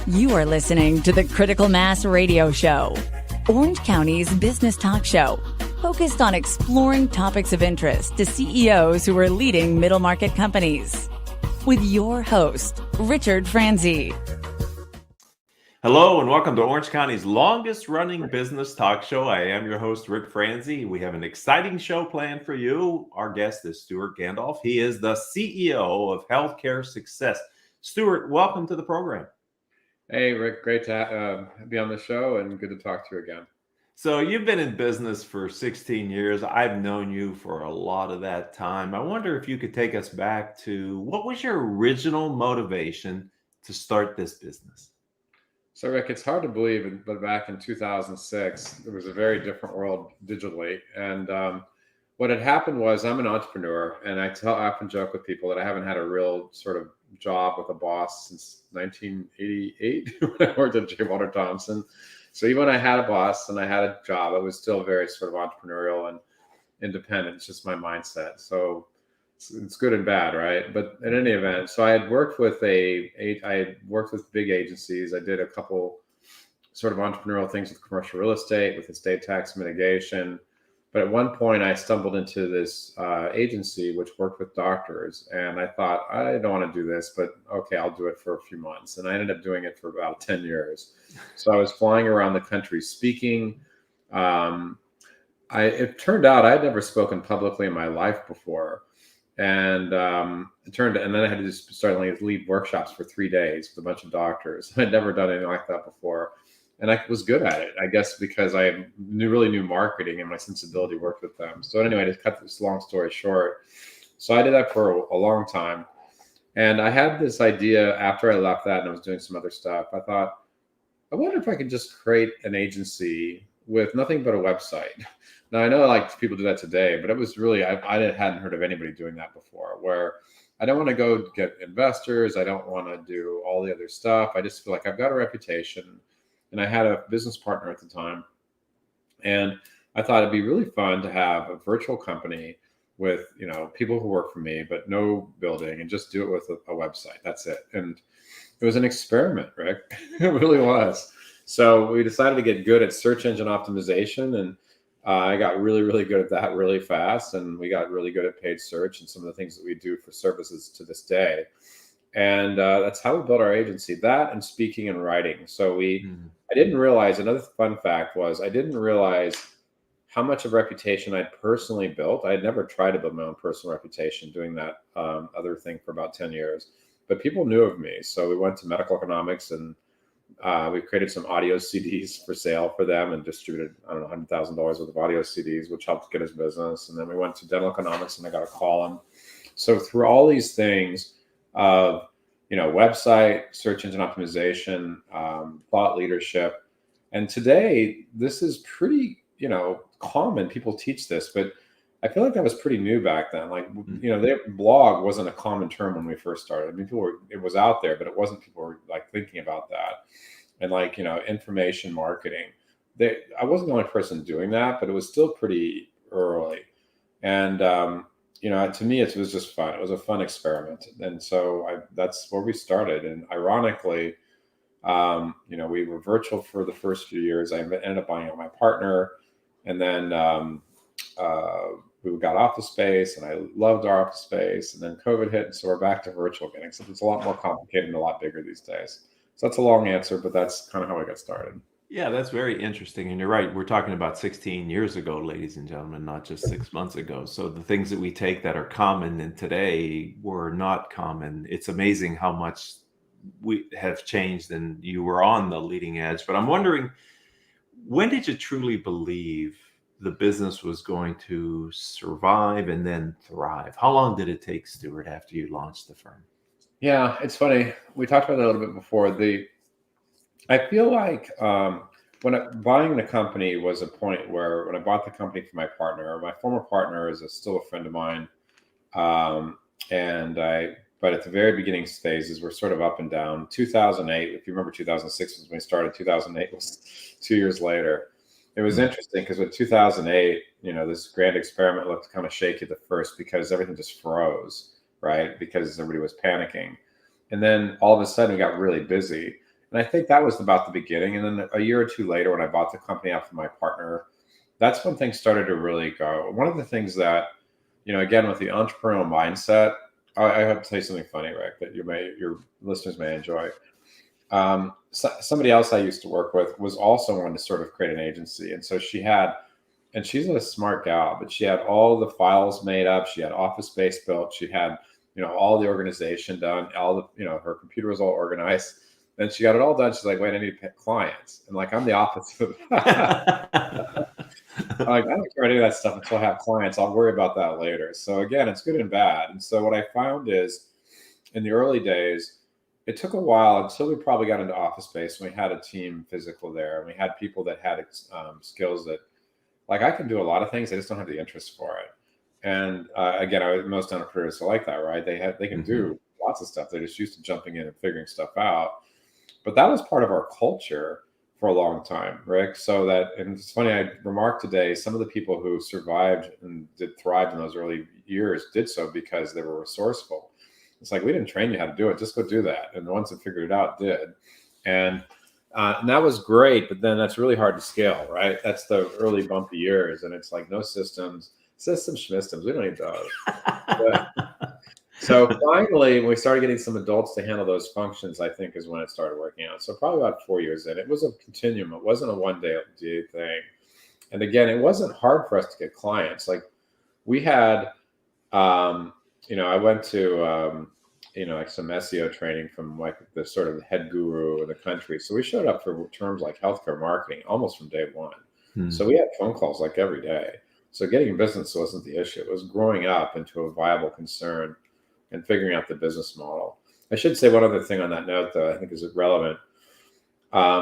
You are listening to the Critical Mass Radio Show, Orange County's business talk show, focused on exploring topics of interest to CEOs who are leading middle market companies. With your host, Richard Franzi. Hello and welcome to Orange County's longest running business talk show. I am your host, Rick Franzi. We have an exciting show planned for you. Our guest is Stewart Gandolf. He is the CEO of Healthcare Success. Stewart, welcome to the program. Hey, Rick, great to be on the show and good to talk to you again. So you've been in business for 16 years. I've known you for a lot of that time. I wonder if you could take us back to what was your original motivation to start this business? So, Rick, it's hard to believe, but back in 2006, it was a very different world digitally. And what had happened was I'm an entrepreneur, and I often joke with people that I haven't had a real sort of job with a boss since 1988 when I worked at Thompson. So even when I had a boss and I had a job, I was still very sort of entrepreneurial and independent. It's just my mindset. So it's good and bad, right? But in any event, so I had worked with big agencies. I did a couple sort of entrepreneurial things with commercial real estate, with estate tax mitigation. But at one point, I stumbled into this agency which worked with doctors, and I thought, I don't want to do this, but okay, I'll do it for a few months. And I ended up doing it for about 10 years. So I was flying around the country speaking. It turned out I had never spoken publicly in my life before. And then I had to just start lead workshops for 3 days with a bunch of doctors. I'd never done anything like that before. And I was good at it, I guess, because I really knew marketing and my sensibility worked with them. So anyway, to cut this long story short, so I did that for a long time. And I had this idea after I left that and I was doing some other stuff. I thought, I wonder if I could just create an agency with nothing but a website. Now, I know people do that today, but it was really, I hadn't heard of anybody doing that before, where I don't want to go get investors. I don't want to do all the other stuff. I just feel like I've got a reputation. And I had a business partner at the time. And I thought it'd be really fun to have a virtual company with, people who work for me, but no building, and just do it with a website. That's it. And it was an experiment, Rick. It really was. So we decided to get good at search engine optimization. And I got really, really good at that really fast. And we got really good at paid search and some of the things that we do for services to this day. And that's how we built our agency, that and speaking and writing. So I didn't realize, another fun fact was, I didn't realize how much of reputation I'd personally built. I had never tried to build my own personal reputation doing that other thing for about 10 years, but people knew of me. So we went to medical economics and we created some audio CDs for sale for them and distributed, $100,000 worth of audio CDs, which helped get us business. And then we went to dental economics and I got a call on. So through all these things, of website, search engine optimization, thought leadership. And today, this is pretty, common. People teach this, but I feel like that was pretty new back then. Blog wasn't a common term when we first started. I mean, it was out there, but it wasn't, people were thinking about that. And information marketing. I wasn't the only person doing that, but it was still pretty early. And, to me, it was just fun. It was a fun experiment. And so that's where we started. And ironically, we were virtual for the first few years. I ended up buying out my partner. And then we got Office Space, and I loved our Office Space. And then COVID hit, and so we're back to virtual again, except it's a lot more complicated and a lot bigger these days. So that's a long answer, but that's kind of how I got started. Yeah, that's very interesting. And you're right. We're talking about 16 years ago, ladies and gentlemen, not just 6 months ago. So the things that we take that are common and today were not common. It's amazing how much we have changed, and you were on the leading edge. But I'm wondering, when did you truly believe the business was going to survive and then thrive? How long did it take, Stewart, after you launched the firm? Yeah, it's funny. We talked about that a little bit before. I feel like buying the company was a point where when I bought the company for my partner, my former partner is still a friend of mine. But at the very beginning phases, we're sort of up and down. 2008, if you remember, 2006 was when we started. 2008 was 2 years later. It was interesting because with 2008, this grand experiment looked kind of shaky at first because everything just froze, right? Because everybody was panicking. And then all of a sudden we got really busy. And I think that was about the beginning. And then a year or two later, when I bought the company after my partner, that's when things started to really go. One of the things that, again, with the entrepreneurial mindset, I have to tell you something funny, Rick, that your listeners may enjoy. Somebody else I used to work with was also wanting to sort of create an agency. And so and she's a smart gal, but she had all the files made up. She had office space built. She had, all the organization done, all the, her computer was all organized. Then she got it all done. She's like, wait, I need to pick clients. And like, I'm the opposite of that. I'm like, I don't care any of that stuff until I have clients. I'll worry about that later. So again, it's good and bad. And so what I found is in the early days, it took a while until we probably got into office space and we had a team physical there. And we had people that had skills that, like, I can do a lot of things. I just don't have the interest for it. And again, most entrepreneurs are like that, right? They can do lots of stuff. They're just used to jumping in and figuring stuff out. But that was part of our culture for a long time, Rick. And it's funny, I remarked today, some of the people who survived and thrived in those early years did so because they were resourceful. It's like, we didn't train you how to do it. Just go do that. And the ones that figured it out did. And that was great, but then that's really hard to scale, right? That's the early bumpy years. And it's like, no systems, schmistems. We don't need those. So finally, when we started getting some adults to handle those functions, I think is when it started working out. So probably about 4 years in. It was a continuum. It wasn't a one-day thing. And again, it wasn't hard for us to get clients. Like we had, I went to, like some SEO training from like the sort of head guru of the country. So we showed up for terms like healthcare marketing almost from day one. So we had phone calls like every day. So getting business wasn't the issue. It was growing up into a viable concern and figuring out the business model. I should say one other thing on that note, though, I think is relevant.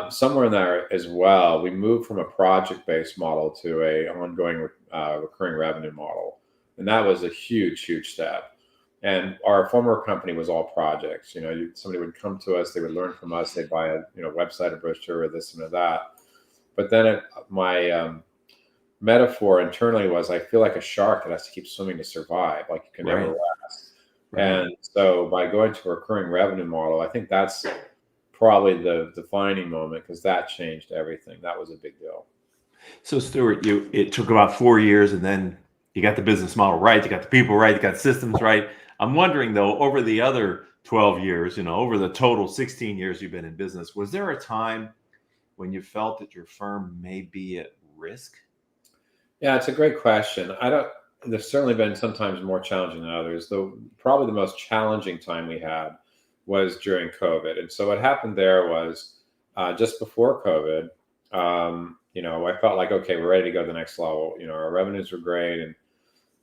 Somewhere in there as well, we moved from a project-based model to a ongoing recurring revenue model. And that was a huge, huge step. And our former company was all projects. Somebody would come to us, they would learn from us, they'd buy a website, a brochure, or this and that. But then my metaphor internally was, I feel like a shark that has to keep swimming to survive. Like you can never last. Right. And so by going to a recurring revenue model, I think that's probably the defining moment because that changed everything. That was a big deal. So Stewart, it took about 4 years and then you got the business model right. You got the people right. You got systems right. I'm wondering though, over the other 12 years, over the total 16 years you've been in business, was there a time when you felt that your firm may be at risk? Yeah, it's a great question. There's certainly been sometimes more challenging than others, though probably the most challenging time we had was during COVID. And so what happened there was just before COVID, I felt like, okay, we're ready to go to the next level. Our revenues were great. And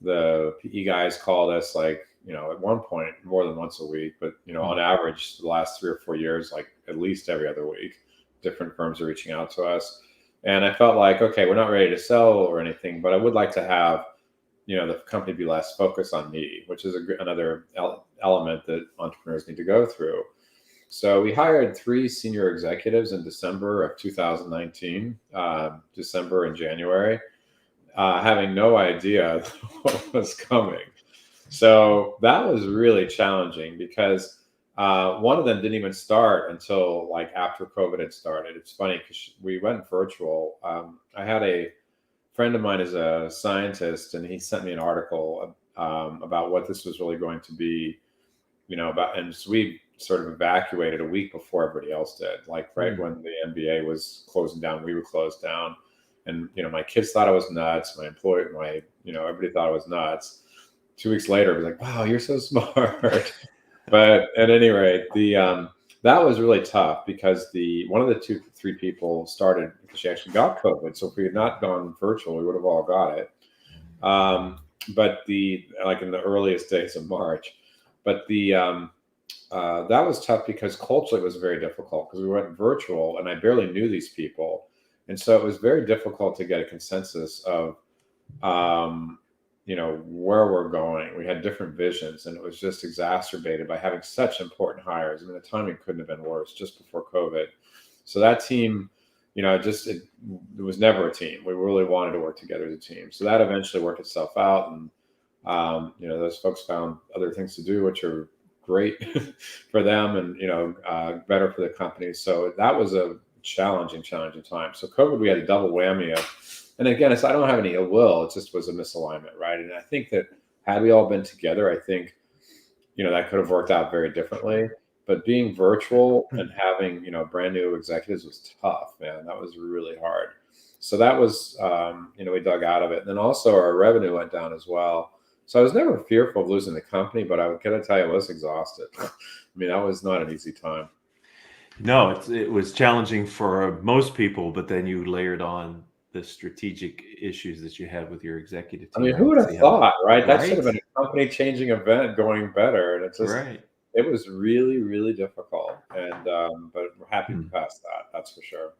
the PE guys called us like, at one point more than once a week, but, on average, the last 3 or 4 years, like at least every other week, different firms are reaching out to us. And I felt like, okay, we're not ready to sell or anything, but I would like to have the company be less focused on me, which is another element that entrepreneurs need to go through. So we hired 3 senior executives in December of 2019, December and January, having no idea what was coming. So that was really challenging because one of them didn't even start until like after COVID had started. It's funny because we went virtual. I had a friend of mine is a scientist, and he sent me an article about what this was really going to be, and so we sort of evacuated a week before everybody else did. Like right when the NBA was closing down, we were closed down, and my kids thought I was nuts. My employer, everybody thought I was nuts. 2 weeks later, it was like, wow, you're so smart. But at any rate, that was really tough because one of the 3 people started because she actually got COVID. So if we had not gone virtual, we would have all got it. But like in the earliest days of March, but that was tough because culturally it was very difficult because we went virtual and I barely knew these people. And so it was very difficult to get a consensus of, where we're going. We had different visions, and it was just exacerbated by having such important hires. I mean, the timing couldn't have been worse just before COVID. So that team, it was never a team. We really wanted to work together as a team. So that eventually worked itself out. And, those folks found other things to do, which are great for them, and better for the company. So that was a challenging time. So COVID, we had a double whammy of, and again, I don't have any ill will. It just was a misalignment, right? And I think that had we all been together, I think that could have worked out very differently. But being virtual and having brand new executives was tough, man. That was really hard. So that was we dug out of it. And then also our revenue went down as well. So I was never fearful of losing the company, but I gotta tell you, I was exhausted. I mean, that was not an easy time. No, it was challenging for most people, but then you layered on the strategic issues that you had with your executive I team. mean, who would have thought, right? That should have Right? been a company-changing event going better, and Right. it was really, really difficult. And but we're happy to Hmm. pass that. That's for sure.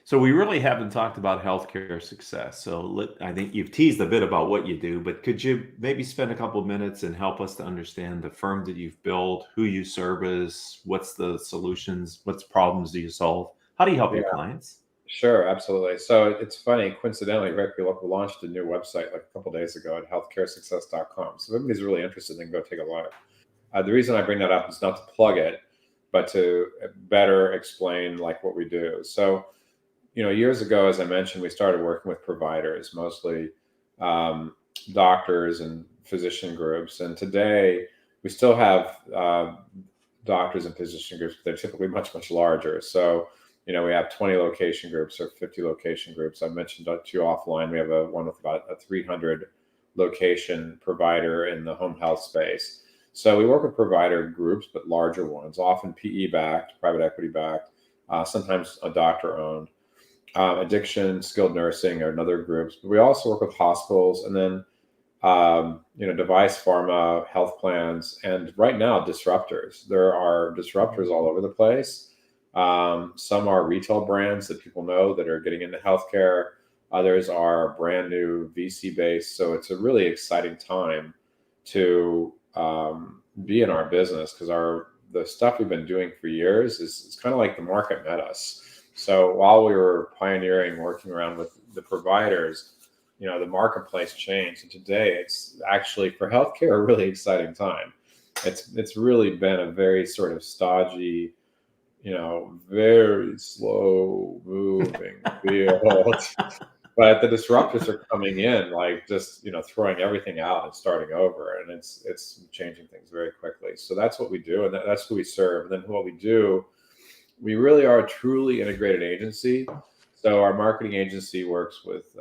So we really haven't talked about healthcare success. So I think you've teased a bit about what you do, but could you maybe spend a couple of minutes and help us to understand the firm that you've built, who you service, what's the solutions, what's problems do you solve? How do you help Yeah, your clients? sure, absolutely. So it's funny, coincidentally, Rick, we launched a new website like a couple days ago at healthcaresuccess.com. So if anybody's really interested, they can go take a look. The reason I bring that up is not to plug it, but to better explain like what we do. So years ago, as I mentioned, we started working with providers, mostly um, doctors and physician groups. And today, we still have doctors and physician groups, but they're typically much, much larger. So, we have 20 location groups or 50 location groups. I mentioned to you offline, we have one with about a 300 location provider in the home health space. So we work with provider groups, but larger ones, often PE backed, private equity backed, sometimes a doctor owned. Addiction, skilled nursing are another groups. But we also work with hospitals, and then device pharma, health plans, and right now disruptors. There are disruptors all over the place. Some are retail brands that people know that are getting into healthcare. Others are brand new VC based. So it's a really exciting time to be in our business, because the stuff we've been doing for years is kind of like the market met us. So while we were pioneering, working around with the providers, the marketplace changed. And today it's actually for healthcare a really exciting time. It's really been a very sort of stodgy, very slow moving field. But the disruptors are coming in, like just throwing everything out and starting over, and it's changing things very quickly. So that's what we do, and that's who we serve. And then what we do, we really are a truly integrated agency. So our marketing agency works with,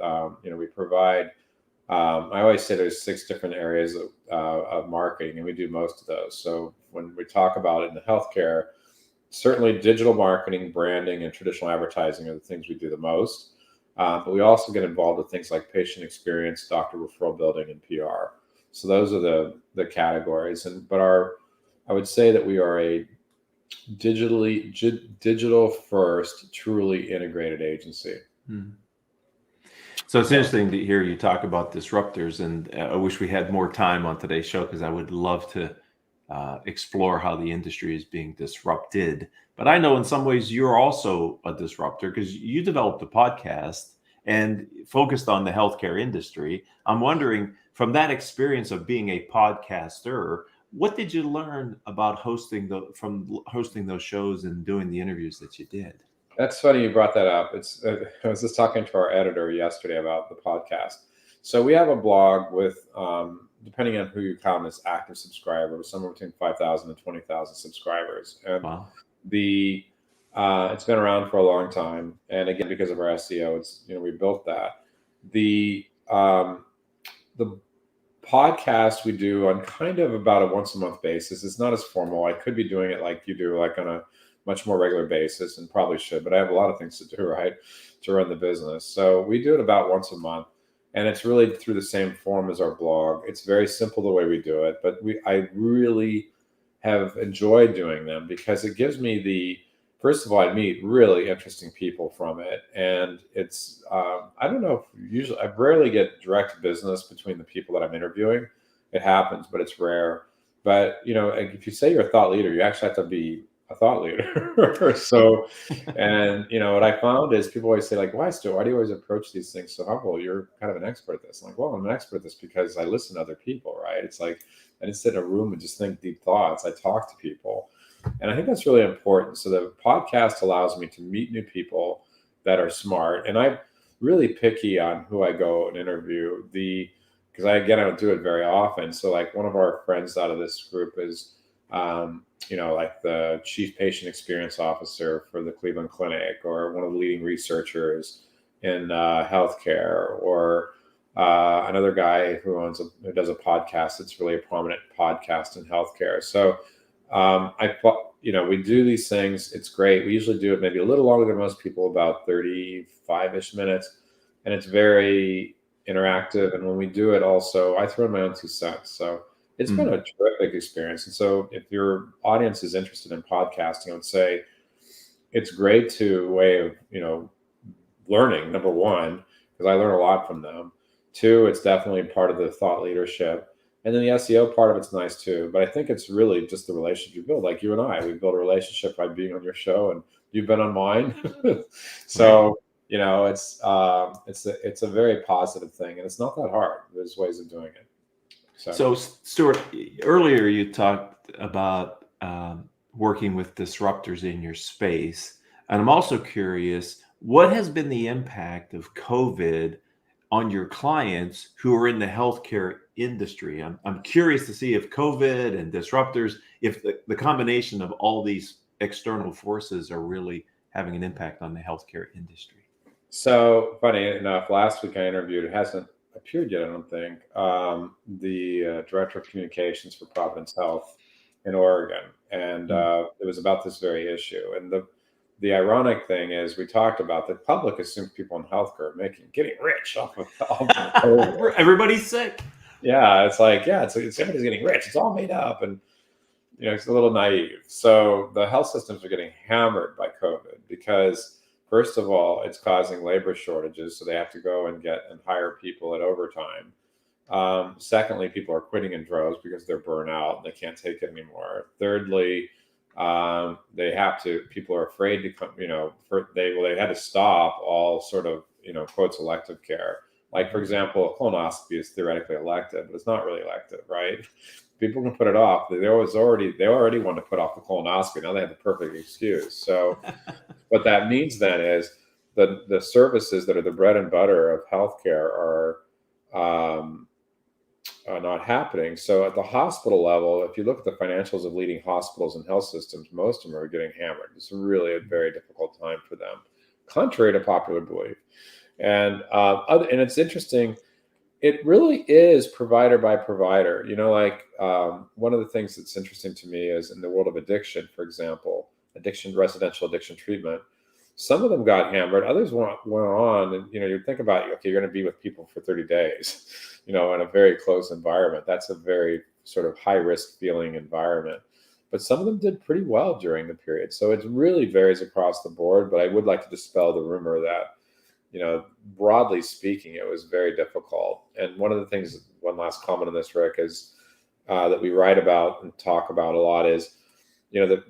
we provide. I always say there's 6 different areas of marketing, and we do most of those. So when we talk about it in the healthcare, certainly digital marketing, branding, and traditional advertising are the things we do the most. But we also get involved with things like patient experience, doctor referral building, and PR. So those are the categories. I would say that we are a digital first, truly integrated agency. Hmm. So it's interesting to hear you talk about disruptors, and I wish we had more time on today's show, because I would love to explore how the industry is being disrupted. But I know in some ways you're also a disruptor, because you developed a podcast and focused on the healthcare industry. I'm wondering, from that experience of being a podcaster, what did you learn about hosting those shows and doing the interviews that you did? That's funny you brought that up. I was just talking to our editor yesterday about the podcast. So we have a blog with, depending on who you count as active subscribers, somewhere between 5,000 and 20,000 subscribers. And Wow. it's been around for a long time. And again, because of our SEO, we built that. The podcast we do on kind of about a once a month basis. It's not as formal. I could be doing it like you do, like on a much more regular basis, and probably should, but I have a lot of things to do, right, to run the business. So we do it about once a month, and it's really through the same form as our blog. It's very simple the way we do it, but I really have enjoyed doing them, because it gives me first of all, I meet really interesting people from it. And it's, I don't know, usually I rarely get direct business between the people that I'm interviewing. It happens, but it's rare. But, if you say you're a thought leader, you actually have to be a thought leader. So, and, what I found is people always say, like, why, Stu, why do you always approach these things so humble? You're kind of an expert at this. I'm like, well, I'm an expert at this because I listen to other people, right? It's like, I didn't sit in a room and just think deep thoughts. I talk to people. And I think that's really important. So the podcast allows me to meet new people that are smart. And I'm really picky on who I go and interview. Because I don't do it very often. So like one of our friends out of this group is, like the chief patient experience officer for the Cleveland Clinic, or one of the leading researchers in healthcare, or another guy who does a podcast. It's really a prominent podcast in healthcare. So we do these things. It's great. We usually do it maybe a little longer than most people, about 35-ish minutes. And it's very interactive. And when we do it also, I throw in my own 2 cents. So it's been a terrific experience. And so if your audience is interested in podcasting, I would say it's great way of, learning, number one, because I learn a lot from them. 2, it's definitely part of the thought leadership. And then the SEO part of it's nice too. But I think it's really just the relationship you build. Like you and I, we built a relationship by being on your show, and you've been on mine. So, it's a very positive thing, and it's not that hard. There's ways of doing it. So Stewart, earlier you talked about working with disruptors in your space. And I'm also curious, what has been the impact of COVID on your clients who are in the healthcare industry? I'm curious to see if COVID and disruptors, if the combination of all these external forces are really having an impact on the healthcare industry. So funny enough, last week I interviewed, it hasn't appeared yet, I don't think, the director of communications for Providence Health in Oregon. And it was about this very issue. And the ironic thing is, we talked about the public assumes people in healthcare are getting rich off of COVID. Everybody's sick. Yeah, it's like, it's everybody's getting rich. It's all made up. And, it's a little naive. So the health systems are getting hammered by COVID because, first of all, it's causing labor shortages. So they have to go and hire people at overtime. Secondly, people are quitting in droves because they're burnt out and they can't take it anymore. Thirdly, people are afraid to come, they had to stop all sort of, quotes, elective care. Like, for example, a colonoscopy is theoretically elective, but it's not really elective, right? People can put it off. They already want to put off the colonoscopy. Now they have the perfect excuse. So what that means then is the services that are the bread and butter of healthcare are not happening. So at the hospital level, if you look at the financials of leading hospitals and health systems, most of them are getting hammered. It's really a very difficult time for them, contrary to popular belief. And it's interesting. It really is provider by provider. One of the things that's interesting to me is in the world of addiction, for example, residential addiction treatment. Some of them got hammered. Others went on, and you think about, okay, you're going to be with people for 30 days, in a very close environment. That's a very sort of high risk feeling environment. But some of them did pretty well during the period. So it really varies across the board. But I would like to dispel the rumor that, broadly speaking, it was very difficult. And one of the things, one last comment on this, Rick, is that we write about and talk about a lot is, that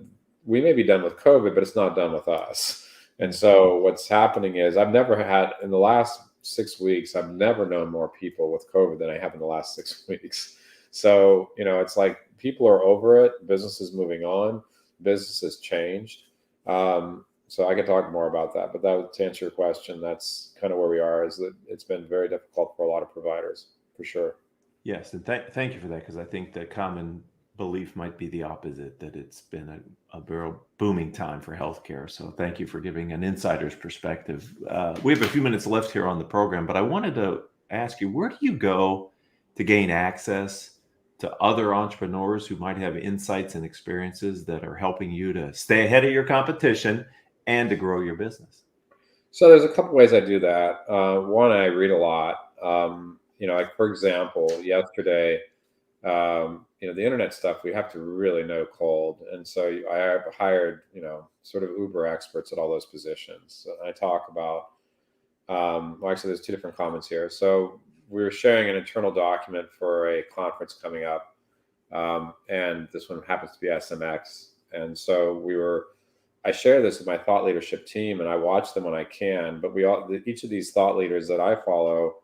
we may be done with COVID, but it's not done with us. And so what's happening is, in the last 6 weeks, I've never known more people with COVID than I have in the last 6 weeks. So, it's like people are over it. Business is moving on. Business has changed. So I can talk more about that. But to answer your question, that's kind of where we are, is that it's been very difficult for a lot of providers, for sure. Yes. And thank you for that, because I think the common belief might be the opposite, that it's been a very booming time for healthcare. So thank you for giving an insider's perspective. We have a few minutes left here on the program, but I wanted to ask you, where do you go to gain access to other entrepreneurs who might have insights and experiences that are helping you to stay ahead of your competition and to grow your business? So there's a couple ways I do that. One, I read a lot. Like, for example, yesterday, the internet stuff, we have to really know cold. And so I have hired, sort of Uber experts at all those positions. And I talk about, actually, there's 2 different comments here. So we were sharing an internal document for a conference coming up. And this one happens to be SMX. And so I share this with my thought leadership team, and I watch them when I can. But each of these thought leaders that I follow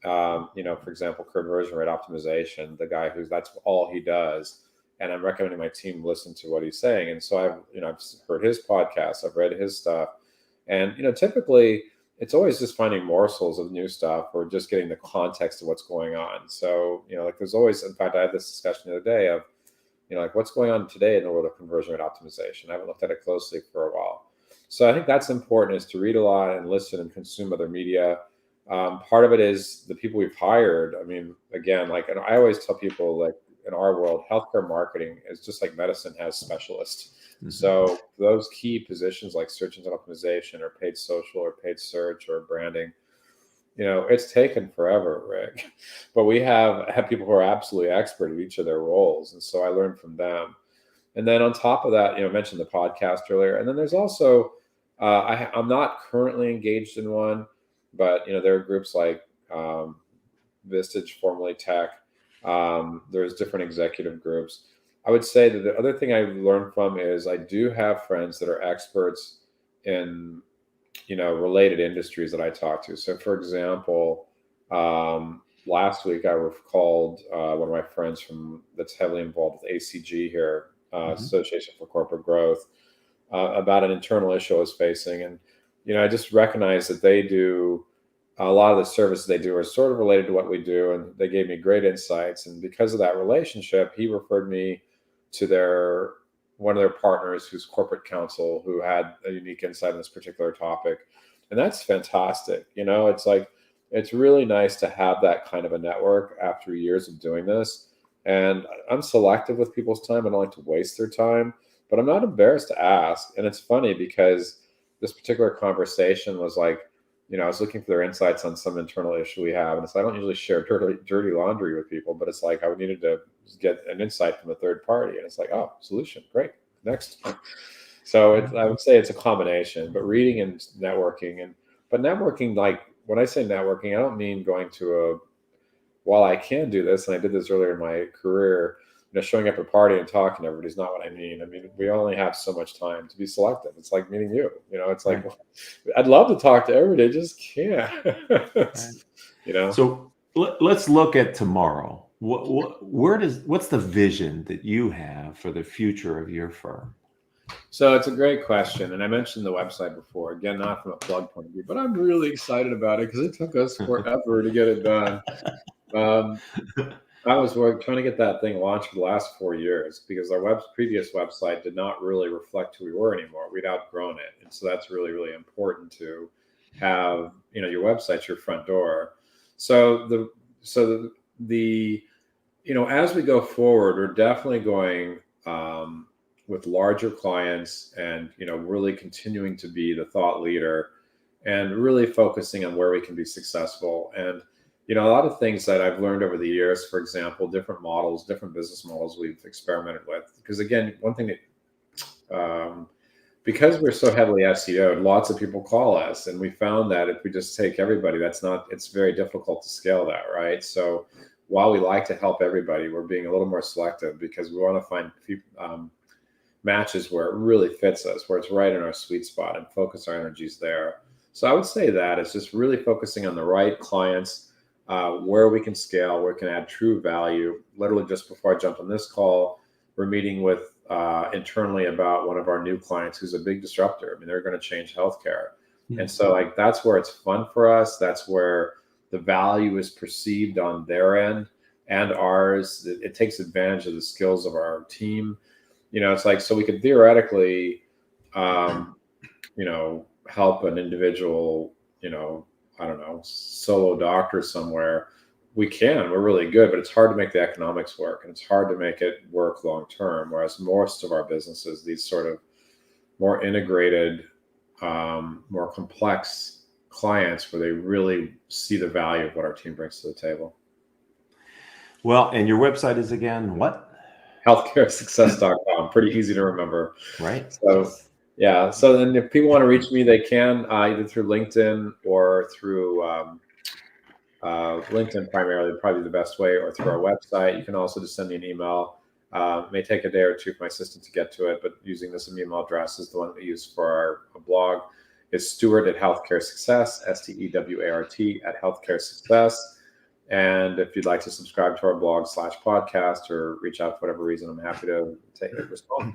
For example, conversion rate optimization, the guy that's all he does. And I'm recommending my team listen to what he's saying. And so I've heard his podcast, I've read his stuff. And, typically it's always just finding morsels of new stuff or just getting the context of what's going on. So, there's always, in fact, I had this discussion the other day of, what's going on today in the world of conversion rate optimization. I haven't looked at it closely for a while. So I think that's important, is to read a lot and listen and consume other media. Part of it is the people we've hired. I mean, again, and I always tell people, in our world, healthcare marketing is just like medicine has specialists. Mm-hmm. So those key positions like search engine optimization or paid social or paid search or branding, it's taken forever, Rick. But we have people who are absolutely expert at each of their roles. And so I learned from them. And then on top of that, I mentioned the podcast earlier. And then there's also, I'm not currently engaged in one, but, there are groups like Vistage, formerly Tech. There's different executive groups. I would say that the other thing I've learned from is I do have friends that are experts in, related industries that I talk to. So for example, last week I called one of my friends that's heavily involved with ACG here, Association for Corporate Growth, about an internal issue I was facing. And, I just recognized that they do a lot of the services they do are sort of related to what we do. And they gave me great insights. And because of that relationship, he referred me to one of their partners who's corporate counsel, who had a unique insight on this particular topic. And that's fantastic. It's really nice to have that kind of a network after years of doing this. And I'm selective with people's time. I don't like to waste their time, but I'm not embarrassed to ask. And it's funny because this particular conversation was I was looking for their insights on some internal issue we have. And I don't usually share dirty laundry with people, but it's I needed to get an insight from a third party. And it's oh, solution. Great. Next. So I would say it's a combination, but reading and networking. But networking, when I say networking, I don't mean going to while I can do this, and I did this earlier in my career, showing up at a party and talking to everybody's not what I mean. I mean, we only have so much time to be selective. It's like meeting you, it's I'd love to talk to everybody, just can't, So let's look at tomorrow. What's the vision that you have for the future of your firm? So it's a great question. And I mentioned the website before, again, not from a plug point of view, but I'm really excited about it because it took us forever to get it done. I was trying to get that thing launched for the last 4 years because our previous website did not really reflect who we were anymore. We'd outgrown it. And so that's really, really important to have, your website's your front door. So as we go forward, we're definitely going with larger clients and, really continuing to be the thought leader and really focusing on where we can be successful. And a lot of things that I've learned over the years, for example, different models, different business models we've experimented with. Because again, one thing that, because we're so heavily SEO'd, lots of people call us. And we found that if we just take everybody, it's very difficult to scale that, right? So while we like to help everybody, we're being a little more selective because we want to find matches where it really fits us, where it's right in our sweet spot and focus our energies there. So I would say that it's just really focusing on the right clients, where we can scale, where we can add true value. Literally just before I jump on this call, we're meeting with internally about one of our new clients who's a big disruptor. I mean, they're going to change healthcare. Mm-hmm. And so that's where it's fun for us. That's where the value is perceived on their end and ours. It takes advantage of the skills of our team. It's so we could theoretically, help an individual, I don't know, solo doctor somewhere. We're really good, but it's hard to make the economics work and it's hard to make it work long-term. Whereas most of our businesses, these sort of more integrated, more complex clients where they really see the value of what our team brings to the table. Well, and your website is again, what? healthcaresuccess.com. Pretty easy to remember. Right. So yeah. So then if people want to reach me, they can either through LinkedIn or through LinkedIn primarily, probably the best way, or through our website. You can also just send me an email. It may take a day or two for my assistant to get to it, but using this email address is the one that we use for our blog. It's Stewart at Healthcare Success, Stewart at Healthcare Success. And if you'd like to subscribe to our blog/podcast or reach out for whatever reason, I'm happy to respond.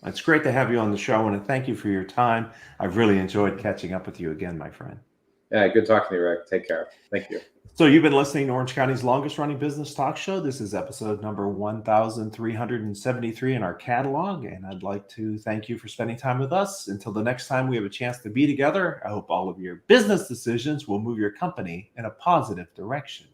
It's great to have you on the show, and thank you for your time. I've really enjoyed catching up with you again, my friend. Yeah, good talking to you, Rick. Take care. Thank you. So you've been listening to Orange County's longest running business talk show. This is episode number 1373 in our catalog. And I'd like to thank you for spending time with us. Until the next time we have a chance to be together, I hope all of your business decisions will move your company in a positive direction.